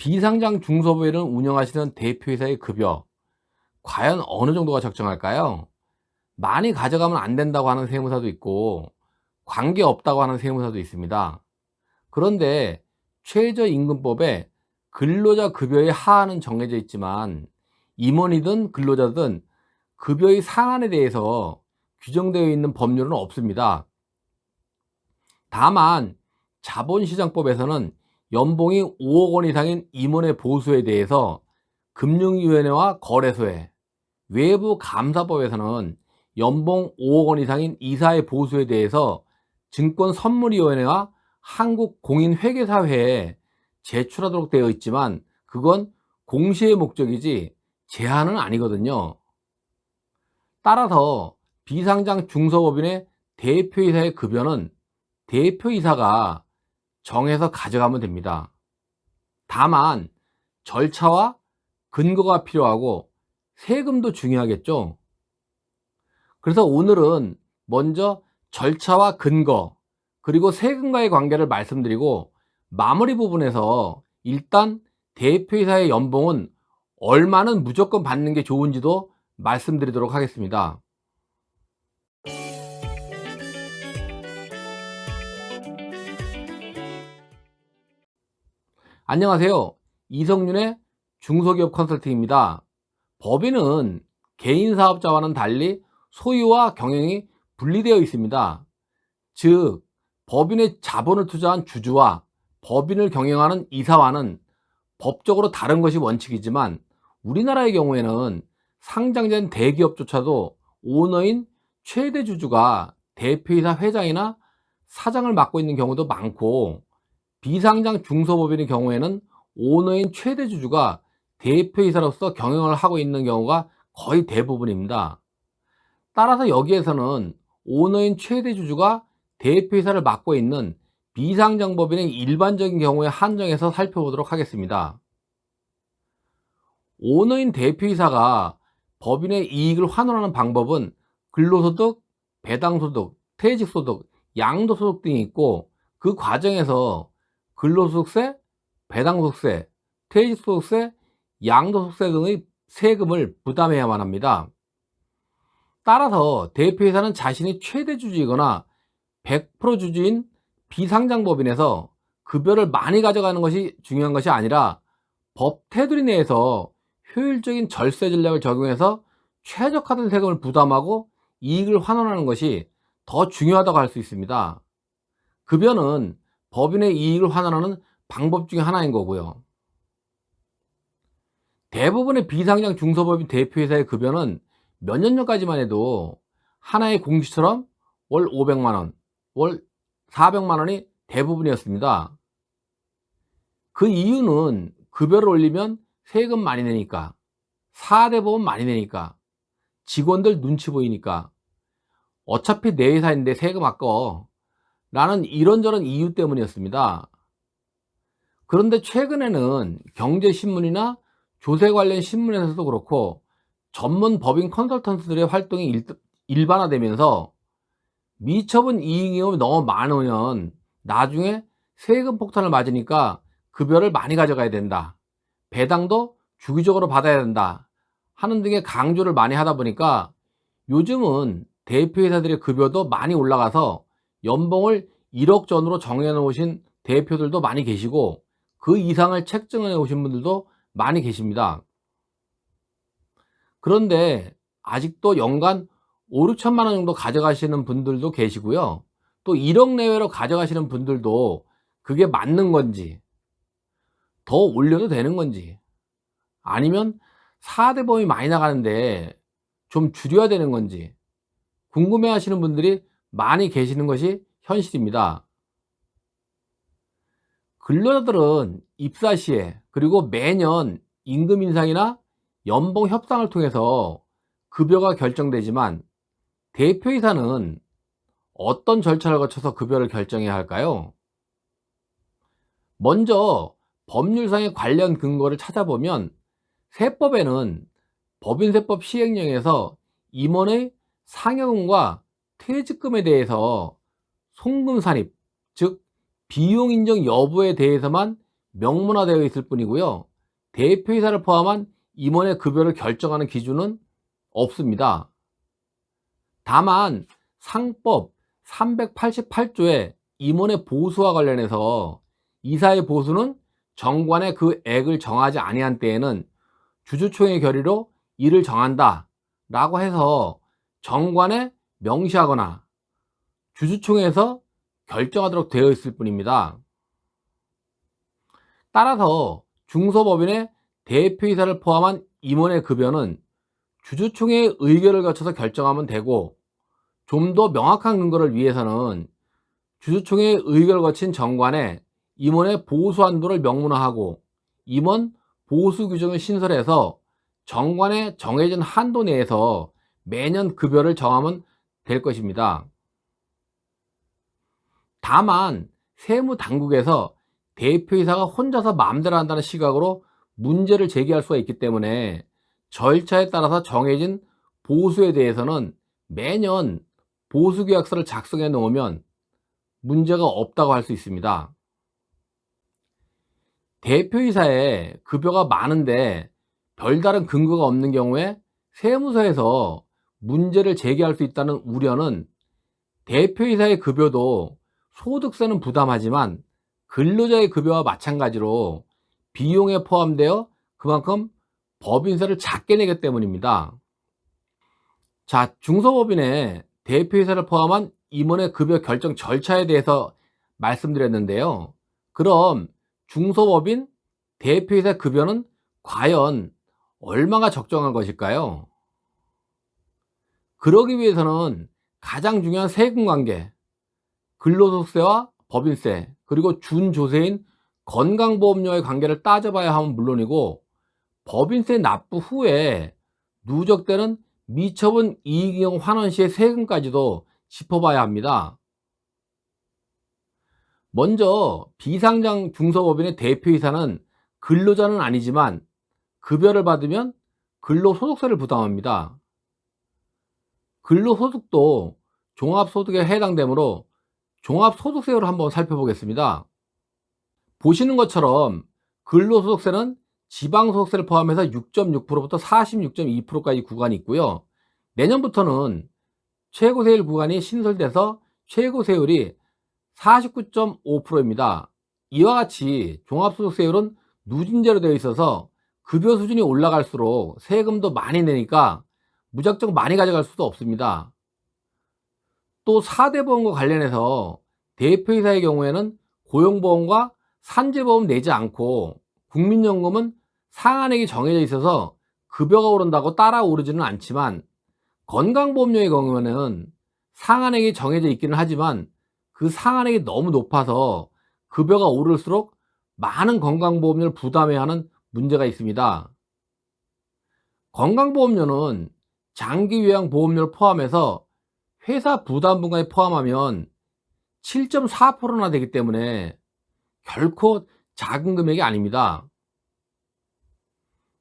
비상장 중소기업을 운영하시는 대표이사의 급여, 과연 어느 정도가 적정할까요? 많이 가져가면 안 된다고 하는 세무사도 있고, 관계없다고 하는 세무사도 있습니다. 그런데 최저임금법에 근로자 급여의 하한은 정해져 있지만, 임원이든 근로자든 급여의 상한에 대해서 규정되어 있는 법률은 없습니다. 다만 자본시장법에서는 연봉이 5억 원 이상인 임원의 보수에 대해서 금융위원회와 거래소에, 외부 감사법에서는 연봉 5억 원 이상인 이사의 보수에 대해서 증권선물위원회와 한국공인회계사회에 제출하도록 되어 있지만, 그건 공시의 목적이지 제한은 아니거든요. 따라서 비상장 중소법인의 대표이사의 급여는 대표이사가 정해서 가져가면 됩니다. 다만 절차와 근거가 필요하고 세금도 중요하겠죠. 그래서 오늘은 먼저 절차와 근거, 그리고 세금과의 관계를 말씀드리고, 마무리 부분에서 일단 대표이사의 연봉은 얼마는 무조건 받는 게 좋은지도 말씀드리도록 하겠습니다. 안녕하세요. 이성윤의 중소기업 컨설팅입니다. 법인은 개인 사업자와는 달리 소유와 경영이 분리되어 있습니다. 즉, 법인의 자본을 투자한 주주와 법인을 경영하는 이사와는 법적으로 다른 것이 원칙이지만, 우리나라의 경우에는 상장된 대기업조차도 오너인 최대 주주가 대표이사 회장이나 사장을 맡고 있는 경우도 많고, 비상장 중소법인의 경우에는 오너인 최대 주주가 대표이사로서 경영을 하고 있는 경우가 거의 대부분입니다. 따라서 여기에서는 오너인 최대 주주가 대표이사를 맡고 있는 비상장법인의 일반적인 경우에 한정해서 살펴보도록 하겠습니다. 오너인 대표이사가 법인의 이익을 환원하는 방법은 근로소득, 배당소득, 퇴직소득, 양도소득 등이 있고, 그 과정에서 근로소득세, 배당소득세, 퇴직소득세, 양도소득세 등의 세금을 부담해야만 합니다. 따라서 대표이사는 자신이 최대 주주이거나 100% 주주인 비상장법인에서 급여를 많이 가져가는 것이 중요한 것이 아니라, 법 테두리 내에서 효율적인 절세 전략을 적용해서 최적화된 세금을 부담하고 이익을 환원하는 것이 더 중요하다고 할 수 있습니다. 급여는 법인의 이익을 환원하는 방법 중에 하나인 거고요. 대부분의 비상장 중소법인 대표이사의 급여는 몇 년 전까지만 해도 하나의 공시처럼 월 500만 원, 월 400만 원이 대부분이었습니다. 그 이유는 급여를 올리면 세금 많이 내니까, 4대 보험 많이 내니까, 직원들 눈치 보이니까, 어차피 내 회사인데 세금 아까워 라는 이런저런 이유 때문이었습니다. 그런데 최근에는 경제신문이나 조세 관련 신문에서도 그렇고, 전문 법인 컨설턴트들의 활동이 일반화되면서 미처분 이익이 너무 많으면 나중에 세금 폭탄을 맞으니까 급여를 많이 가져가야 된다, 배당도 주기적으로 받아야 된다 하는 등의 강조를 많이 하다 보니까, 요즘은 대표이사들의 급여도 많이 올라가서 연봉을 1억 전으로 정해놓으신 대표들도 많이 계시고, 그 이상을 책정해 오신 분들도 많이 계십니다. 그런데 아직도 연간 5, 6천만 원 정도 가져가시는 분들도 계시고요. 또 1억 내외로 가져가시는 분들도 그게 맞는 건지, 더 올려도 되는 건지, 아니면 4대 보험이 많이 나가는데 좀 줄여야 되는 건지 궁금해 하시는 분들이 많이 계시는 것이 현실입니다. 근로자들은 입사 시에, 그리고 매년 임금 인상이나 연봉 협상을 통해서 급여가 결정되지만, 대표이사는 어떤 절차를 거쳐서 급여를 결정해야 할까요? 먼저 법률상의 관련 근거를 찾아보면, 세법에는 법인세법 시행령에서 임원의 상여금과 퇴직금에 대해서 송금 산입, 즉 비용 인정 여부에 대해서만 명문화되어 있을 뿐이고요. 대표이사를 포함한 임원의 급여를 결정하는 기준은 없습니다. 다만 상법 388조의 임원의 보수와 관련해서 이사의 보수는 정관에 그 액을 정하지 아니한 때에는 주주총회 결의로 이를 정한다 라고 해서 정관에 명시하거나 주주총회에서 결정하도록 되어 있을 뿐입니다. 따라서 중소법인의 대표이사를 포함한 임원의 급여는 주주총회의 의결을 거쳐서 결정하면 되고, 좀 더 명확한 근거를 위해서는 주주총회의 의결을 거친 정관에 임원의 보수 한도를 명문화하고 임원 보수 규정을 신설해서 정관에 정해진 한도 내에서 매년 급여를 정하면 될 것입니다. 다만 세무당국에서 대표이사가 혼자서 마음대로 한다는 시각으로 문제를 제기할 수가 있기 때문에 절차에 따라서 정해진 보수에 대해서는 매년 보수계약서를 작성해 놓으면 문제가 없다고 할 수 있습니다. 대표이사의 급여가 많은데 별다른 근거가 없는 경우에 세무서에서 문제를 제기할 수 있다는 우려는, 대표이사의 급여도 소득세는 부담하지만 근로자의 급여와 마찬가지로 비용에 포함되어 그만큼 법인세를 작게 내기 때문입니다. 자, 중소법인의 대표이사를 포함한 임원의 급여 결정 절차에 대해서 말씀드렸는데요. 그럼 중소법인 대표이사 급여는 과연 얼마가 적정한 것일까요? 그러기 위해서는 가장 중요한 세금관계, 근로소득세와 법인세, 그리고 준조세인 건강보험료의 관계를 따져봐야 하면 물론이고, 법인세 납부 후에 누적되는 미처분 이익이용 환원 시의 세금까지도 짚어봐야 합니다. 먼저 비상장 중소법인의 대표이사는 근로자는 아니지만 급여를 받으면 근로소득세를 부담합니다. 근로소득도 종합소득에 해당되므로 종합소득세율을 한번 살펴보겠습니다. 보시는 것처럼 근로소득세는 지방소득세를 포함해서 6.6%부터 46.2%까지 구간이 있고요. 내년부터는 최고세율 구간이 신설돼서 최고세율이 49.5%입니다. 이와 같이 종합소득세율은 누진제로 되어 있어서 급여 수준이 올라갈수록 세금도 많이 내니까 무작정 많이 가져갈 수도 없습니다. 또 4대 보험과 관련해서 대표이사의 경우에는 고용보험과 산재보험 내지 않고 국민연금은 상한액이 정해져 있어서 급여가 오른다고 따라 오르지는 않지만, 건강보험료의 경우에는 상한액이 정해져 있기는 하지만 그 상한액이 너무 높아서 급여가 오를수록 많은 건강보험료를 부담해야 하는 문제가 있습니다. 건강보험료는 장기요양보험료를 포함해서 회사 부담분까지 포함하면 7.4%나 되기 때문에 결코 작은 금액이 아닙니다.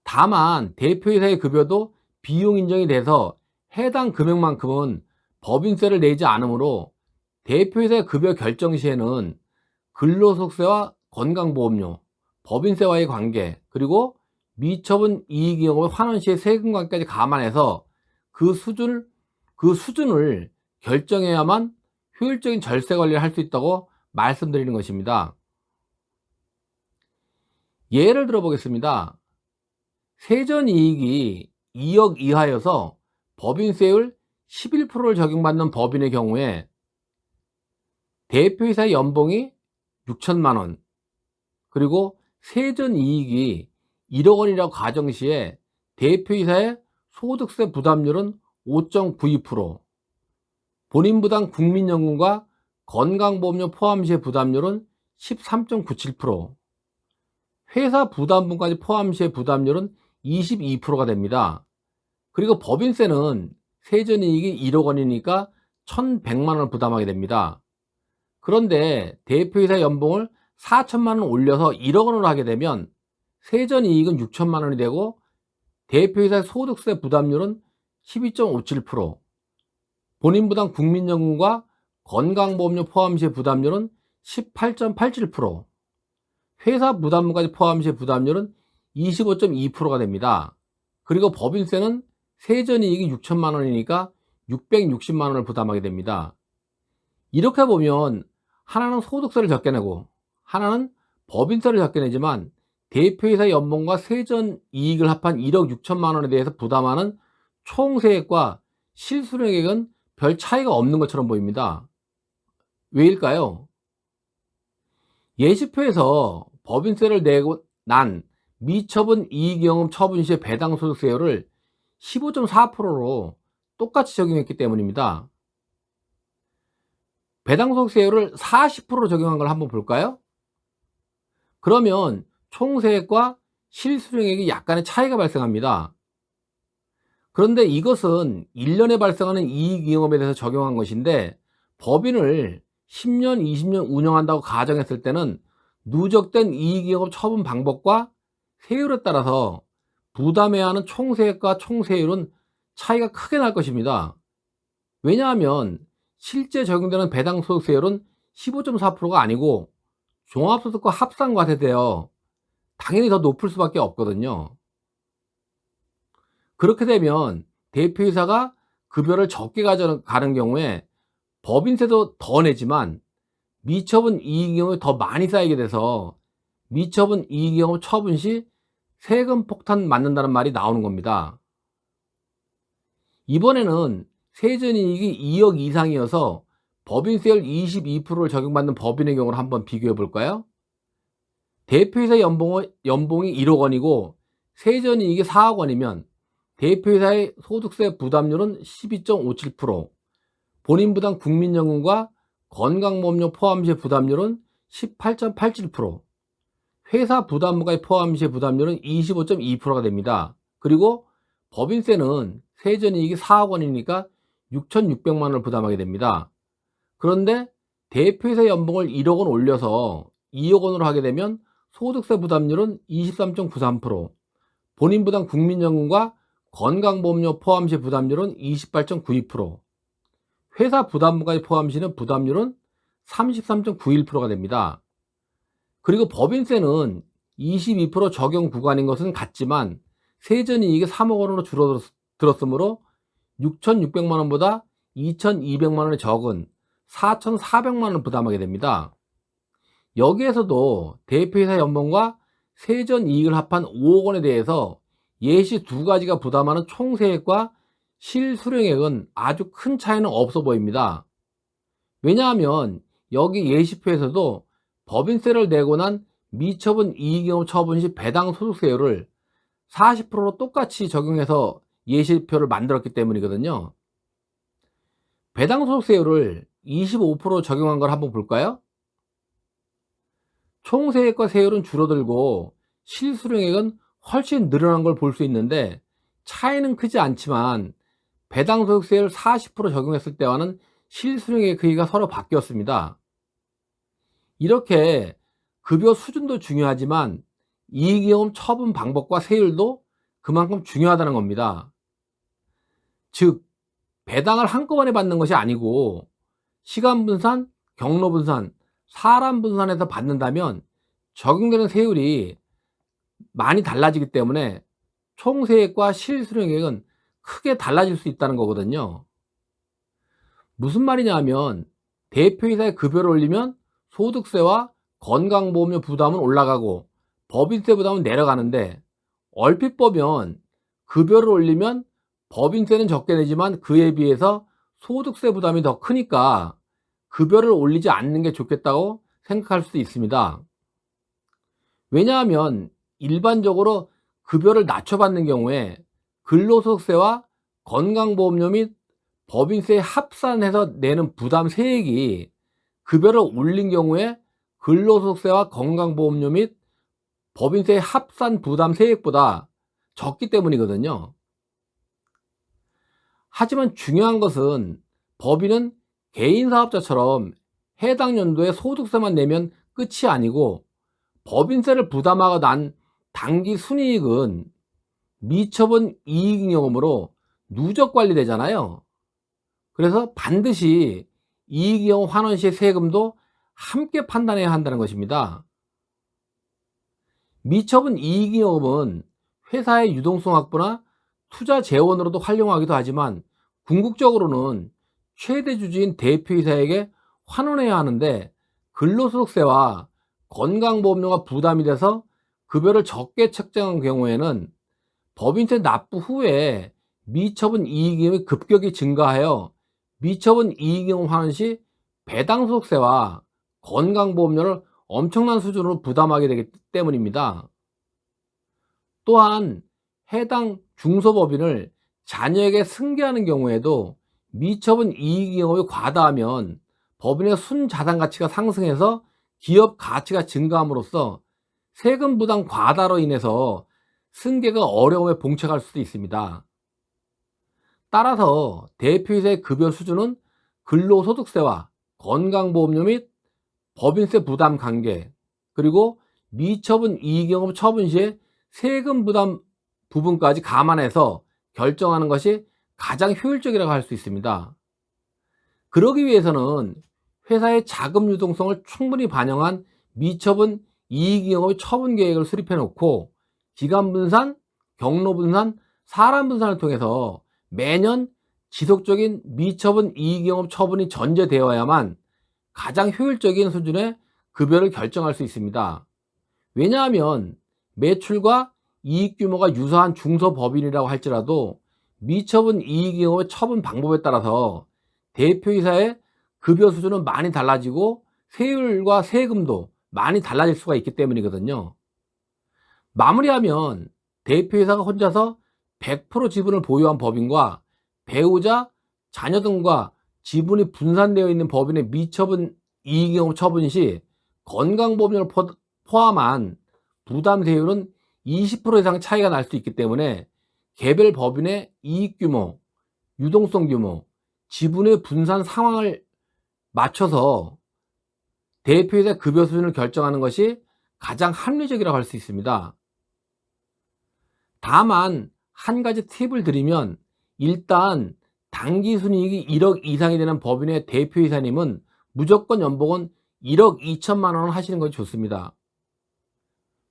다만 대표이사의 급여도 비용 인정이 돼서 해당 금액만큼은 법인세를 내지 않으므로 대표이사의 급여 결정 시에는 근로소득세와 건강보험료, 법인세와의 관계, 그리고 미처분 이익이용을 환원 시의 세금관계까지 감안해서 그 수준을 결정해야만 효율적인 절세 관리를 할 수 있다고 말씀드리는 것입니다. 예를 들어 보겠습니다. 세전이익이 2억 이하여서 법인세율 11%를 적용받는 법인의 경우에 대표이사의 연봉이 6천만 원, 그리고 세전이익이 1억 원이라고 가정시에 대표이사의 소득세 부담률은 5.92%, 본인부담 국민연금과 건강보험료 포함 시의 부담률은 13.97%, 회사 부담분까지 포함 시의 부담률은 22%가 됩니다. 그리고 법인세는 세전이익이 1억 원이니까 1,100만 원을 부담하게 됩니다. 그런데 대표이사 연봉을 4천만 원 올려서 1억 원으로 하게 되면 세전이익은 6천만 원이 되고 대표이사 소득세 부담률은 12.57%, 본인부담 국민연금과 건강보험료 포함 시의 부담률은 18.87%, 회사 부담금까지 포함 시 부담률은 25.2%가 됩니다. 그리고 법인세는 세전이익이 6천만 원이니까 660만 원을 부담하게 됩니다. 이렇게 보면 하나는 소득세를 적게 내고 하나는 법인세를 적게 내지만 대표이사 연봉과 세전이익을 합한 1억 6천만 원에 대해서 부담하는 총세액과 실수령액은 별 차이가 없는 것처럼 보입니다. 왜일까요? 예시표에서 법인세를 내고 난 미처분 이익경험 처분 시의 배당소득세율을 15.4%로 똑같이 적용했기 때문입니다. 배당소득세율을 40%로 적용한 걸 한번 볼까요? 그러면 총세액과 실수령액이 약간의 차이가 발생합니다. 그런데 이것은 1년에 발생하는 이익이익험에 대해서 적용한 것인데 법인을 10년, 20년 운영한다고 가정했을 때는 누적된 이익이익험 처분 방법과 세율에 따라서 부담해야 하는 총세액과 총세율은 차이가 크게 날 것입니다. 왜냐하면 실제 적용되는 배당소득세율은 15.4%가 아니고 종합소득과 합산과세되어 당연히 더 높을 수밖에 없거든요. 그렇게 되면 대표이사가 급여를 적게 가져가는 경우에 법인세도 더 내지만 미처분 이익경험이 더 많이 쌓이게 돼서 미처분 이익경험 처분 시 세금 폭탄 맞는다는 말이 나오는 겁니다. 이번에는 세전이익이 2억 이상이어서 법인세율 22%를 적용받는 법인의 경우를 한번 비교해 볼까요? 대표이사 연봉이 1억 원이고 세전이익이 4억 원이면 대표이사의 소득세 부담률은 12.57%, 본인부담 국민연금과 건강보험료 포함 시 부담률은 18.87%, 회사 부담부가에 포함 시 부담률은 25.2%가 됩니다. 그리고 법인세는 세전이익이 4억 원이니까 6,600만 원을 부담하게 됩니다. 그런데 대표이사 연봉을 1억 원 올려서 2억 원으로 하게 되면 소득세 부담률은 23.93%, 본인부담 국민연금과 건강보험료 포함 시 부담률은 28.92%, 회사 부담부까지 포함 시는 부담률은 33.91%가 됩니다. 그리고 법인세는 22% 적용 구간인 것은 같지만 세전이익이 3억 원으로 줄어들었으므로 6,600만 원보다 2,200만 원이 적은 4,400만 원을 부담하게 됩니다. 여기에서도 대표이사 연봉과 세전이익을 합한 5억 원에 대해서 예시 두 가지가 부담하는 총세액과 실수령액은 아주 큰 차이는 없어 보입니다. 왜냐하면 여기 예시표에서도 법인세를 내고 난 미처분 이익경험 처분 시 배당소득세율을 40%로 똑같이 적용해서 예시표를 만들었기 때문이거든요. 배당소득세율을 25% 적용한 걸 한번 볼까요? 총세액과 세율은 줄어들고 실수령액은 훨씬 늘어난 걸 볼 수 있는데 차이는 크지 않지만 배당소득세율 40% 적용했을 때와는 실수령액의 크기가 서로 바뀌었습니다. 이렇게 급여 수준도 중요하지만 이익경험 처분 방법과 세율도 그만큼 중요하다는 겁니다. 즉 배당을 한꺼번에 받는 것이 아니고 시간 분산, 경로 분산, 사람 분산해서 받는다면 적용되는 세율이 많이 달라지기 때문에 총세액과 실수령액은 크게 달라질 수 있다는 거거든요. 무슨 말이냐 하면 대표이사의 급여를 올리면 소득세와 건강보험료 부담은 올라가고 법인세 부담은 내려가는데 얼핏 보면 급여를 올리면 법인세는 적게 내지만 그에 비해서 소득세 부담이 더 크니까 급여를 올리지 않는 게 좋겠다고 생각할 수도 있습니다. 왜냐하면 일반적으로 급여를 낮춰받는 경우에 근로소득세와 건강보험료 및 법인세에 합산해서 내는 부담 세액이 급여를 올린 경우에 근로소득세와 건강보험료 및 법인세 합산 부담 세액보다 적기 때문이거든요. 하지만 중요한 것은 법인은 개인사업자처럼 해당 연도에 소득세만 내면 끝이 아니고 법인세를 부담하고 난 당기 순이익은 미처분 이익경험으로 누적 관리되잖아요. 그래서 반드시 이익경험 환원 시의 세금도 함께 판단해야 한다는 것입니다. 미처분 이익잉여금은 회사의 유동성 확보나 투자 재원으로도 활용하기도 하지만 궁극적으로는 최대 주주인 대표이사에게 환원해야 하는데, 근로소득세와 건강보험료가 부담이 돼서 급여를 적게 책정한 경우에는 법인세 납부 후에 미처분 이익잉여금이 급격히 증가하여 미처분 이익잉여금 환원 시 배당소득세와 건강보험료를 엄청난 수준으로 부담하게 되기 때문입니다. 또한 해당 중소법인을 자녀에게 승계하는 경우에도 미처분 이익잉여금이 과다하면 법인의 순자산 가치가 상승해서 기업 가치가 증가함으로써 세금 부담 과다로 인해서 승계가 어려움에 봉착할 수도 있습니다. 따라서 대표이사의 급여 수준은 근로소득세와 건강보험료 및 법인세 부담 관계, 그리고 미처분 이익잉여금 처분 시에 세금 부담 부분까지 감안해서 결정하는 것이 가장 효율적이라고 할 수 있습니다. 그러기 위해서는 회사의 자금 유동성을 충분히 반영한 미처분 이익잉여금의 처분 계획을 수립해 놓고 기간 분산, 경로 분산, 사람 분산을 통해서 매년 지속적인 미처분 이익잉여금 처분이 전제되어야만 가장 효율적인 수준의 급여를 결정할 수 있습니다. 왜냐하면 매출과 이익 규모가 유사한 중소법인이라고 할지라도 미처분 이익잉여금의 처분 방법에 따라서 대표이사의 급여 수준은 많이 달라지고 세율과 세금도 많이 달라질 수가 있기 때문이거든요. 마무리하면 대표이사가 혼자서 100% 지분을 보유한 법인과 배우자, 자녀 등과 지분이 분산되어 있는 법인의 미처분 이익잉여금 처분 시 건강보험료를 포함한 부담세율은 20% 이상 차이가 날 수 있기 때문에 개별 법인의 이익 규모, 유동성 규모, 지분의 분산 상황을 맞춰서 대표이사 급여 수준을 결정하는 것이 가장 합리적이라고 할 수 있습니다. 다만 한 가지 팁을 드리면, 일단 당기순이익이 1억 이상이 되는 법인의 대표이사님은 무조건 연봉은 1억 2천만 원 하시는 것이 좋습니다.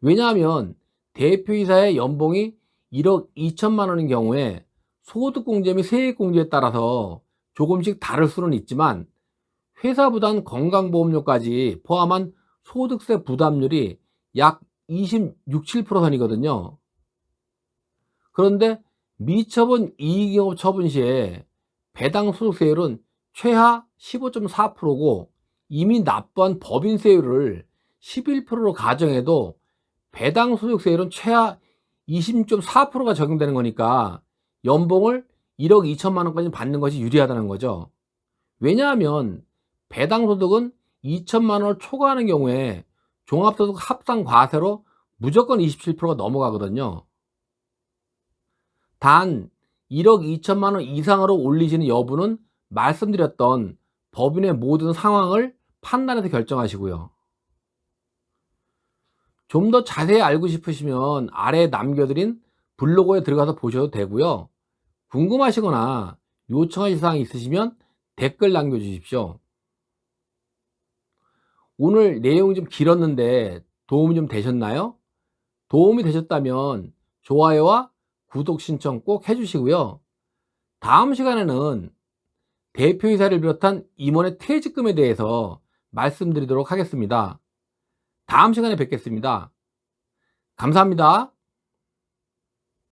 왜냐하면 대표이사의 연봉이 1억 2천만 원인 경우에 소득공제 및 세액공제에 따라서 조금씩 다를 수는 있지만 회사 부담 건강보험료까지 포함한 소득세 부담률이 약 26, 7%선이거든요. 그런데 미처분 이익잉여금 처분 시에 배당 소득세율은 최하 15.4%고 이미 납부한 법인세율을 11%로 가정해도 배당 소득세율은 최하 26.4%가 적용되는 거니까 연봉을 1억 2천만 원까지 받는 것이 유리하다는 거죠. 왜냐하면 배당 소득은 2천만 원을 초과하는 경우에 종합소득 합산 과세로 무조건 27%가 넘어가거든요. 단 1억 2천만 원 이상으로 올리시는 여부는 말씀드렸던 법인의 모든 상황을 판단해서 결정하시고요. 좀 더 자세히 알고 싶으시면 아래에 남겨드린 블로그에 들어가서 보셔도 되고요. 궁금하시거나 요청하실 사항이 있으시면 댓글 남겨주십시오. 오늘 내용이 좀 길었는데 도움이 좀 되셨나요? 도움이 되셨다면 좋아요와 구독 신청 꼭 해주시고요. 다음 시간에는 대표이사를 비롯한 임원의 퇴직금에 대해서 말씀드리도록 하겠습니다. 다음 시간에 뵙겠습니다. 감사합니다.